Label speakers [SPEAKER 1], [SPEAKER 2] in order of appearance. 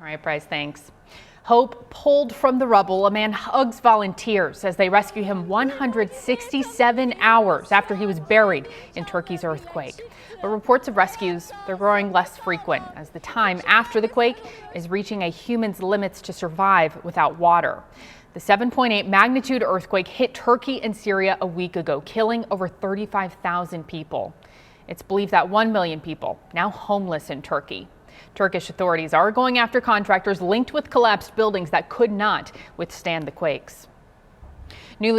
[SPEAKER 1] All right, Bryce, thanks. Hope pulled from the rubble. A man hugs volunteers as they rescue him 167 hours after he was buried in Turkey's earthquake. But reports of rescues, they're growing less frequent as the time after the quake is reaching a human's limits to survive without water. The 7.8 magnitude earthquake hit Turkey and Syria a week ago, killing over 35,000 people. It's believed that 1 million people now homeless in Turkey. Turkish authorities are going after contractors linked with collapsed buildings that could not withstand the quakes. Newly